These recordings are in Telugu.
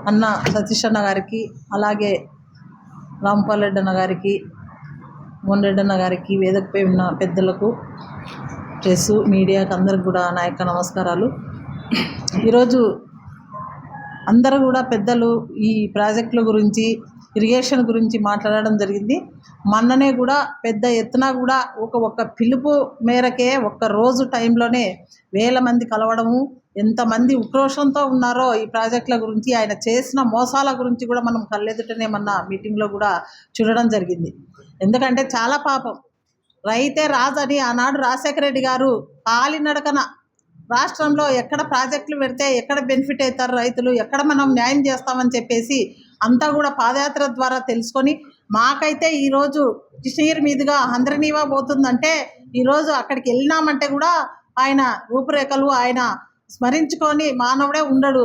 అన్న సతీష్ అన్న గారికి, అలాగే రాంపాల్ రెడ్డి అన్న గారికి, మోహన్ రెడ్డి అన్న గారికి, వేదికపై ఉన్న పెద్దలకు, ప్రెస్ మీడియాకి అందరికి కూడా నా యొక్క నమస్కారాలు. ఈరోజు అందరూ కూడా పెద్దలు ఈ ప్రాజెక్టుల గురించి, ఇరిగేషన్ గురించి మాట్లాడడం జరిగింది. మొన్ననే కూడా పెద్ద ఎత్తున కూడా ఒక పిలుపు మేరకే ఒక్క రోజు టైంలోనే వేల మంది కలవడము, ఎంతమంది ఉక్రోషంతో ఉన్నారో ఈ ప్రాజెక్టుల గురించి, ఆయన చేసిన మోసాల గురించి కూడా మనం కళ్ళెదుటనే మొన్న మీటింగ్లో కూడా చూడడం జరిగింది. ఎందుకంటే చాలా పాపం, రైతే రాజని ఆనాడు రాజశేఖర రెడ్డి గారు కాలినడకన రాష్ట్రంలో ఎక్కడ ప్రాజెక్టులు పెడితే ఎక్కడ బెనిఫిట్ అవుతారు రైతులు, ఎక్కడ మనం న్యాయం చేస్తామని చెప్పేసి అంతా కూడా పాదయాత్ర ద్వారా తెలుసుకొని, మాకైతే ఈరోజు కృష్ణగిరి మీదుగా హంద్రనీవా పోతుందంటే ఈరోజు అక్కడికి వెళ్ళినామంటే కూడా ఆయన రూపురేఖలు ఆయన స్మరించుకొని మానవుడే ఉండడు.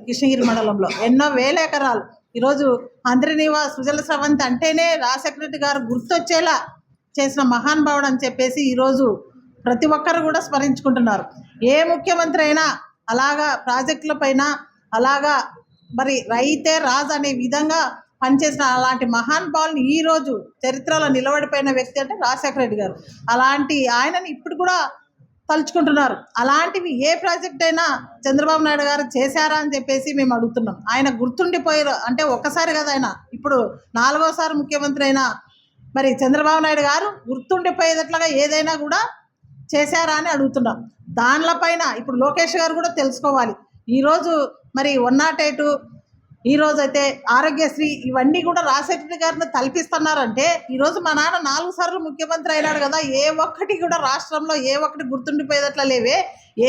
కృష్ణగిరి మండలంలో ఎన్నో వేల ఎకరాలు ఈరోజు హంద్రనీవా సుజల స్రవంతి అంటేనే రాజశేఖర రెడ్డి గారు గుర్తొచ్చేలా చేసిన మహానుభావుడు అని చెప్పేసి ఈరోజు ప్రతి ఒక్కరు కూడా స్మరించుకుంటున్నారు. ఏ ముఖ్యమంత్రి అయినా అలాగా ప్రాజెక్టుల పైన అలాగా మరి రైతే రాజు అనే విధంగా పనిచేసిన అలాంటి మహానుభావుల్ని ఈరోజు చరిత్రలో నిలబడిపోయిన వ్యక్తి అంటే రాజశేఖర రెడ్డి గారు. అలాంటి ఆయనని ఇప్పుడు కూడా తలుచుకుంటున్నారు. అలాంటివి ఏ ప్రాజెక్ట్ అయినా చంద్రబాబు నాయుడు గారు చేశారా అని చెప్పేసి మేము అడుగుతున్నాం. ఆయన గుర్తుండిపోయారు అంటే ఒక్కసారి కదా, ఆయన ఇప్పుడు 4వసారి ముఖ్యమంత్రి అయినా మరి చంద్రబాబు నాయుడు గారు గుర్తుండిపోయేటట్లుగా ఏదైనా కూడా చేశారా అని అడుగుతున్నాం. దానిపైన ఇప్పుడు లోకేష్ గారు కూడా తెలుసుకోవాలి. ఈరోజు మరి 108 ఈరోజు అయితే ఆరోగ్యశ్రీ ఇవన్నీ కూడా రాజశేఖర గారిని తలపిస్తున్నారంటే ఈరోజు మా నాన్న 4 సార్లు ముఖ్యమంత్రి అయినాడు కదా, ఏ ఒక్కటి కూడా రాష్ట్రంలో ఏ ఒక్కటి గుర్తుండిపోయేటట్లా లేవే.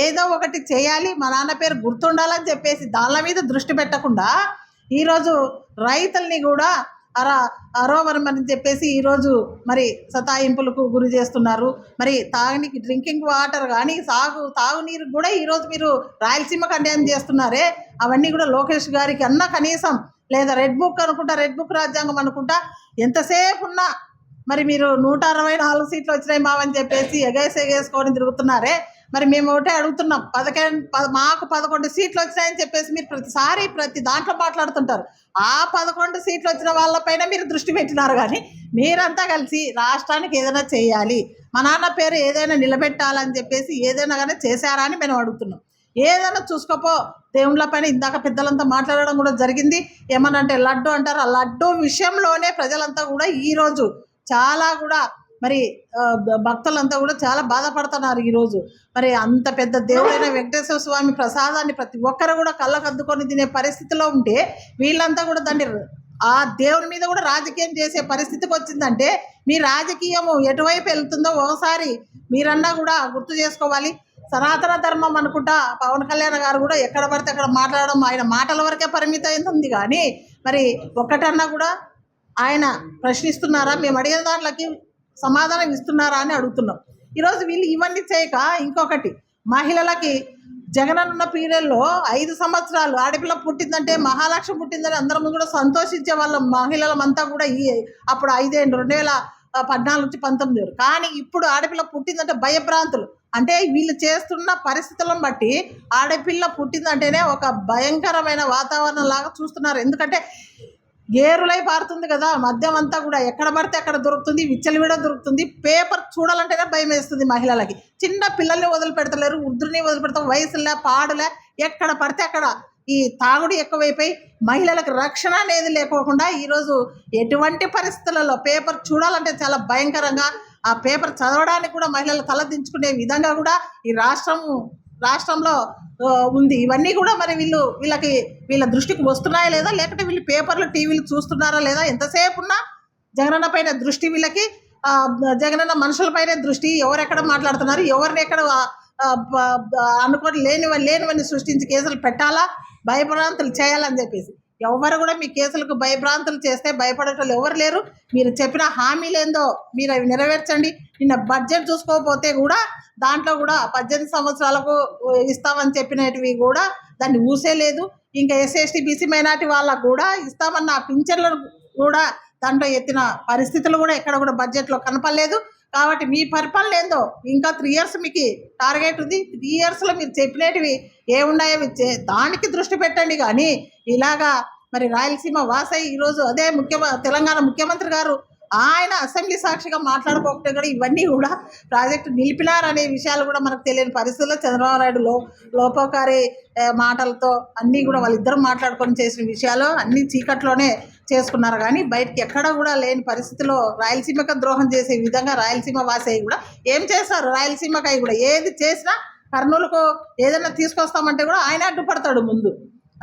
ఏదో ఒకటి చేయాలి, మా నాన్న పేరు గుర్తుండాలని చెప్పేసి దాని మీద దృష్టి పెట్టకుండా ఈరోజు రైతుల్ని కూడా అరోవరమని చెప్పేసి ఈరోజు మరి సతాయింపులకు గురి చేస్తున్నారు. మరి తాగనికి డ్రింకింగ్ వాటర్ కానీ తాగునీరు కూడా ఈరోజు మీరు రాయలసీమకు అన్యాయం చేస్తున్నారే. అవన్నీ కూడా లోకేష్ గారికి అన్న కనీసం లేదా రెడ్ బుక్ అనుకుంటా, రెడ్ బుక్ రాజ్యాంగం అనుకుంటా ఎంతసేపు ఉన్నా మరి మీరు 164 సీట్లు వచ్చినాయి మావని చెప్పేసి ఎగేసుకొని తిరుగుతున్నారే. మరి మేము ఒకటే అడుగుతున్నాం, మాకు 11 సీట్లు వచ్చినాయని చెప్పేసి మీరు ప్రతిసారి ప్రతి దాంట్లో మాట్లాడుతుంటారు. ఆ 11 సీట్లు వచ్చిన వాళ్ళపైన మీరు దృష్టి పెట్టినారు, కానీ మీరంతా కలిసి రాష్ట్రానికి ఏదైనా చేయాలి, మా నాన్న పేరు ఏదైనా నిలబెట్టాలని చెప్పేసి ఏదైనా కానీ చేశారా అని మేము అడుగుతున్నాం. ఏదైనా చూసుకోపో దేవుళ్ళ పైన ఇందాక పెద్దలంతా మాట్లాడడం కూడా జరిగింది. ఏమనంటే లడ్డు అంటారు, ఆ లడ్డు విషయంలోనే ప్రజలంతా కూడా ఈరోజు చాలా కూడా మరి భక్తులంతా కూడా చాలా బాధపడుతున్నారు. ఈరోజు మరి అంత పెద్ద దేవుడైన వెంకటేశ్వర స్వామి ప్రసాదాన్ని ప్రతి ఒక్కరు కూడా కళ్ళకు అద్దుకొని తినే పరిస్థితిలో ఉంటే వీళ్ళంతా కూడా దాన్ని ఆ దేవుని మీద కూడా రాజకీయం చేసే పరిస్థితికి వచ్చిందంటే మీ రాజకీయము ఎటువైపు వెళ్తుందో ఒకసారి మీరన్నా కూడా గుర్తు చేసుకోవాలి. సనాతన ధర్మం అనుకుంటా పవన్ కళ్యాణ్ గారు కూడా ఎక్కడ పడితే అక్కడ మాట్లాడడం ఆయన మాటల వరకే పరిమితం ఉంది, కానీ మరి ఒక్కటన్నా కూడా ఆయన ప్రశ్నిస్తున్నారా, మేము అడిగిన దాంట్లోకి సమాధానం ఇస్తున్నారా అని అడుగుతున్నాం. ఈరోజు వీళ్ళు ఇవన్నీ చేయక ఇంకొకటి, మహిళలకి జగనన్న పీరియడ్లో 5 సంవత్సరాలు ఆడపిల్ల పుట్టిందంటే మహాలక్ష్మి పుట్టిందని అందరం కూడా సంతోషించే వాళ్ళ మహిళలమంతా కూడా అప్పుడు 5 ఏళ్ళు 2014 నుంచి 19. కానీ ఇప్పుడు ఆడపిల్ల పుట్టిందంటే భయభ్రాంతులు. అంటే వీళ్ళు చేస్తున్న పరిస్థితులను బట్టి ఆడపిల్ల పుట్టిందంటేనే ఒక భయంకరమైన వాతావరణం లాగా చూస్తున్నారు. ఎందుకంటే ఏరులై పారుతుంది కదా మద్యం అంతా కూడా, ఎక్కడ పడితే అక్కడ దొరుకుతుంది, విచ్చలవిడ దొరుకుతుంది. పేపర్ చూడాలంటేనే భయం వేస్తుంది మహిళలకి. చిన్న పిల్లల్ని వదిలిపెడతలేరు, వృద్ధుల్ని వదిలిపెడతారు, వయసులే పాడులే ఎక్కడ పడితే అక్కడ ఈ తాగుడు ఎక్కువైపోయి మహిళలకు రక్షణ అనేది లేకోకుండా ఈరోజు ఎటువంటి పరిస్థితులలో పేపర్ చూడాలంటే చాలా భయంకరంగా, ఆ పేపర్ చదవడానికి కూడా మహిళలు తలదించుకునే విధంగా కూడా ఈ రాష్ట్రంలో ఉంది. ఇవన్నీ కూడా మరి వీళ్ళ దృష్టికి వస్తున్నాయా లేదా, లేకపోతే వీళ్ళు పేపర్లు టీవీలు చూస్తున్నారా లేదా, ఎంతసేపు ఉన్నా జగనన్న పైన దృష్టి, వీళ్ళకి జగనన్న మనుషులపైనే దృష్టి, ఎవరెక్కడ మాట్లాడుతున్నారు, ఎవరిని ఎక్కడ అనుకోని లేనివన్నీ సృష్టించి కేసులు పెట్టాలా, భయభ్రాంతులు చేయాలని చెప్పేసి ఎవరు కూడా మీ కేసులకు భయభ్రాంతులు చేస్తే భయపడేటోళ్ళు ఎవరు లేరు. మీరు చెప్పిన హామీలేందో మీరు అవి నెరవేర్చండి. నిన్న బడ్జెట్ చూసుకోకపోతే కూడా దాంట్లో కూడా 18 సంవత్సరాలకు ఇస్తామని చెప్పినవి కూడా దాన్ని ఊసేలేదు. ఇంకా SC/ST BC మైనార్టీ వాళ్ళకు కూడా ఇస్తామన్న పింఛన్లను కూడా దాంట్లో ఎత్తిన పరిస్థితులు కూడా ఎక్కడ కూడా బడ్జెట్లో కనపడలేదు. కాబట్టి మీ పరిపాలన ఏందో ఇంకా 3 ఇయర్స్ మీకు టార్గెట్ ఉంది. 3 ఇయర్స్లో మీరు చెప్పినవి ఏమున్నాయో దానికి దృష్టి పెట్టండి. కానీ ఇలాగా మరి రాయలసీమ వాసై ఈరోజు అదే తెలంగాణ ముఖ్యమంత్రి గారు ఆయన అసెంబ్లీ సాక్షిగా మాట్లాడుకోకపోతే కూడా ఇవన్నీ కూడా ప్రాజెక్టు నిలిపినారనే విషయాలు కూడా మనకు తెలియని పరిస్థితుల్లో చంద్రబాబు నాయుడు లోపోకారి మాటలతో అన్నీ కూడా వాళ్ళిద్దరం మాట్లాడుకొని చేసిన విషయాలు అన్నీ చీకట్లోనే చేసుకున్నారు. కానీ బయటికి ఎక్కడ కూడా లేని పరిస్థితిలో రాయలసీమకు ద్రోహం చేసే విధంగా రాయలసీమ వాసయ్య కూడా ఏం చేస్తారు? రాయలసీమకై కూడా ఏది చేసినా కర్నూలుకు ఏదైనా తీసుకొస్తామంటే కూడా ఆయన అడ్డుపడతాడు ముందు.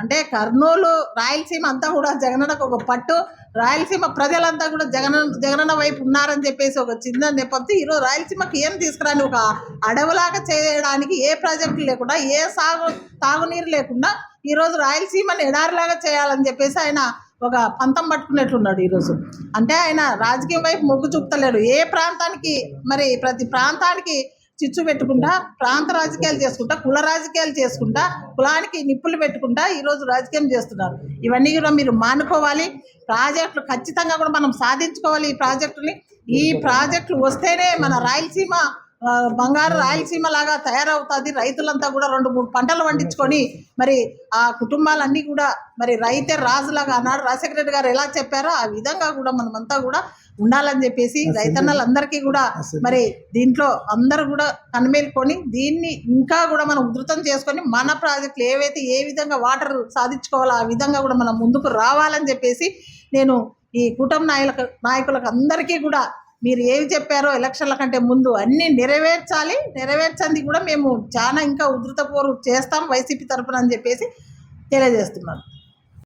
అంటే కర్నూలు రాయలసీమ అంతా కూడా జగనన్నకు ఒక పట్టు, రాయలసీమ ప్రజలంతా కూడా జగనన్న వైపు ఉన్నారని చెప్పేసి ఒక చిన్న నేపథ్యం. ఈరోజు రాయలసీమకి ఏం తీసుకురాని ఒక అడవులాగా చేయడానికి ఏ ప్రాజెక్టు లేకుండా ఏ తాగునీరు లేకుండా ఈరోజు రాయలసీమని ఎడారిలాగా చేయాలని చెప్పేసి ఆయన ఒక పంతం పట్టుకున్నట్లున్నాడు ఈరోజు. అంటే ఆయన రాజకీయం వైపు మొగ్గు చూపుతలేడు. ఏ ప్రాంతానికి మరి ప్రతి ప్రాంతానికి చిచ్చు పెట్టుకుంటా ప్రాంత రాజకీయాలు చేసుకుంటా కుల రాజకీయాలు చేసుకుంటా కులానికి నిప్పులు పెట్టుకుంటా ఈరోజు రాజకీయం చేస్తున్నారు. ఇవన్నీ కూడా మీరు మానుకోవాలి. ప్రాజెక్టులు ఖచ్చితంగా కూడా మనం సాధించుకోవాలి. ఈ ప్రాజెక్టులు వస్తేనే మన రాయలసీమ బంగారు రాయలసీమ లాగా తయారవుతుంది. రైతులంతా కూడా 2-3 పంటలు పండించుకొని మరి ఆ కుటుంబాలన్నీ కూడా మరి రైతే రాజులాగా అన్నాడు రాజశేఖర రెడ్డి గారు ఎలా చెప్పారో ఆ విధంగా కూడా మనమంతా కూడా ఉండాలని చెప్పేసి రైతన్నలందరికీ కూడా మరి దీంట్లో అందరూ కూడా కనుమేలుకొని దీన్ని ఇంకా కూడా మనం ఉధృతం చేసుకొని మన ప్రాజెక్టులు ఏవైతే ఏ విధంగా వాటర్ సాధించుకోవాలో ఆ విధంగా కూడా మనం ముందుకు రావాలని చెప్పేసి నేను ఈ కూటమి నాయకులకు అందరికీ కూడా మీరు ఏవి చెప్పారో ఎలక్షన్ల కంటే ముందు అన్నీ నెరవేర్చండి కూడా మేము చాలా ఇంకా ఉధృతపూర్వకం చేస్తాం వైసీపీ తరఫున అని చెప్పేసి తెలియజేస్తున్నాను.